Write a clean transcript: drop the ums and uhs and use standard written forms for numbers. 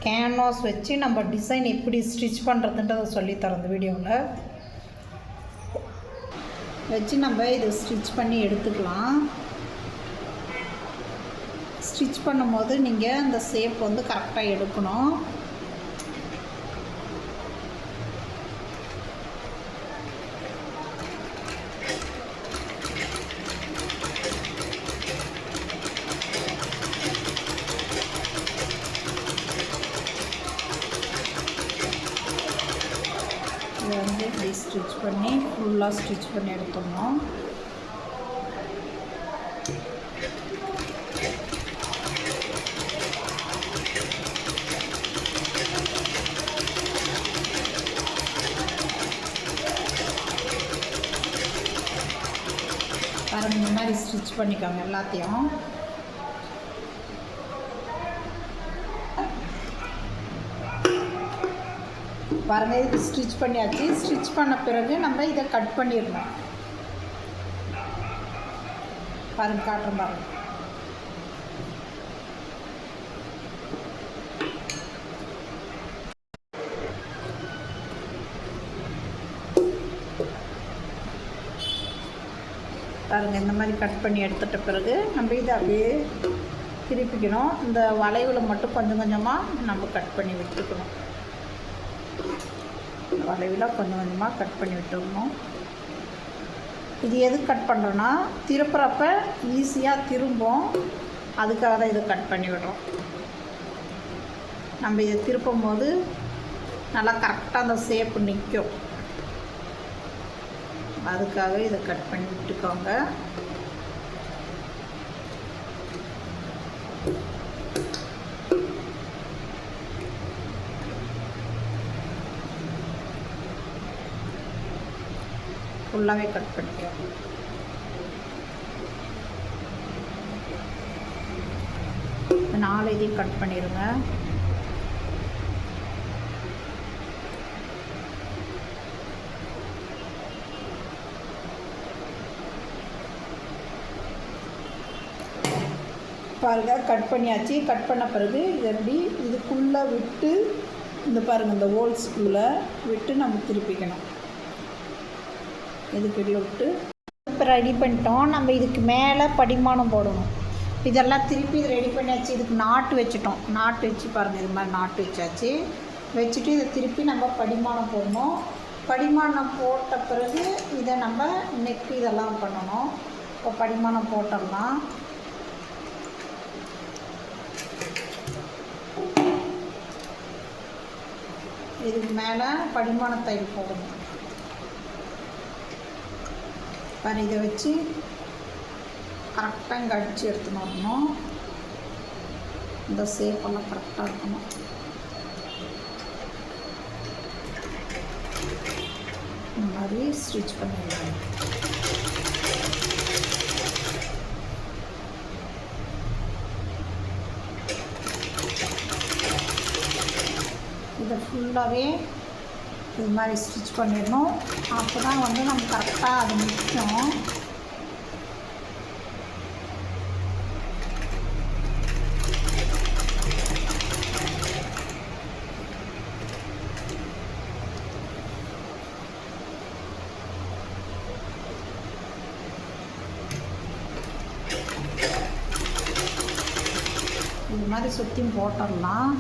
Canvas வச்சு நம்ம design எப்படி ஸ்டிச் பண்ணுறதுன்றதை சொல்லித்தரோம் இந்த வீடியோவில் வச்சு நம்ம இதை ஸ்டிச் பண்ணி எடுத்துக்கலாம். ஸ்டிச் பண்ணும்போது நீங்கள் அந்த ஷேப் வந்து கரெக்டாக எடுக்கணும். இதை வந்து இப்படி ஸ்டிச் பண்ணி ஃபுல்லாக ஸ்டிச் பண்ணி எடுத்துடணும். பாருங்கள், இந்த மாதிரி ஸ்டிச் பண்ணிக்கோங்க எல்லாத்தையும். பாருங்கள், இது ஸ்டிச் பண்ணியாச்சு. ஸ்டிச் பண்ண பிறகு நம்ம இதை கட் பண்ணிடணும். பாருங்கள், காட்டுறேன் பாருங்கள். பாருங்கள், இந்த மாதிரி கட் பண்ணி எடுத்துட்ட பிறகு நம்ம இதை அப்படியே திருப்பிக்கணும். இந்த வளைவில் மட்டும் கொஞ்சம் கொஞ்சமாக நம்ம கட் பண்ணி விட்டுக்கணும். வளைவில் கொஞ்சம் கொஞ்சமாக கட் பண்ணி விட்டுக்கணும். இது எதுக்கு கட் பண்ணுறோன்னா, திருப்புறப்ப ஈஸியாக திரும்பும், அதுக்காக தான் இதை கட் பண்ணி விடுறோம். நம்ம இதை திருப்பும் போது நல்லா கரெக்டாக அந்த ஷேப்பு நிற்கும், அதுக்காக இதை கட் பண்ணி விட்டுக்கோங்க. ஃபுல்லாகவே கட் பண்ணிக்கிறோம். நாலு இதையும் கட் பண்ணிடுங்க. பாருங்கள், கட் பண்ணியாச்சு. கட் பண்ண பிறகு இது எப்படி இதுக்குள்ளே விட்டு, இந்த பாருங்கள், இந்த ஹோல்ஸ்குள்ளே விட்டு நம்ம திருப்பிக்கணும். இதுக்குள்ளே விட்டு இப்போ ரெடி பண்ணிட்டோம். நம்ம இதுக்கு மேலே படிமானம் போடணும். இதெல்லாம் திருப்பி இது ரெடி பண்ணியாச்சு. இதுக்கு நாட்டு வச்சுட்டோம். நாட்டு வச்சு பாருங்கள், இது மாதிரி நாட்டு வச்சாச்சு. வச்சுட்டு இதை திருப்பி நம்ம படிமானம் போடணும். படிமானம் போட்ட பிறகு இதை நம்ம நெக்கு இதெல்லாம் பண்ணணும். இப்போ படிமானம் போட்டோம்னா இதுக்கு மேலே படிமான தையல் போடணும். பாரு, இதை வச்சு கரெக்டாக இங்கே அடித்து எடுத்துன்னு வரணும். இந்த ஷேப்பெல்லாம் கரெக்டாக இருக்கணும். இந்த மாதிரி ஸ்டிச் பண்ணிடலாம். இதை ஃபுல்லாகவே இது மாதிரி ஸ்டிச் பண்ணிடணும். அப்போ தான் வந்து நம்ம கரெக்டாக அது நிற்கும். இது மாதிரி சுற்றியும் போட்டுடலாம்.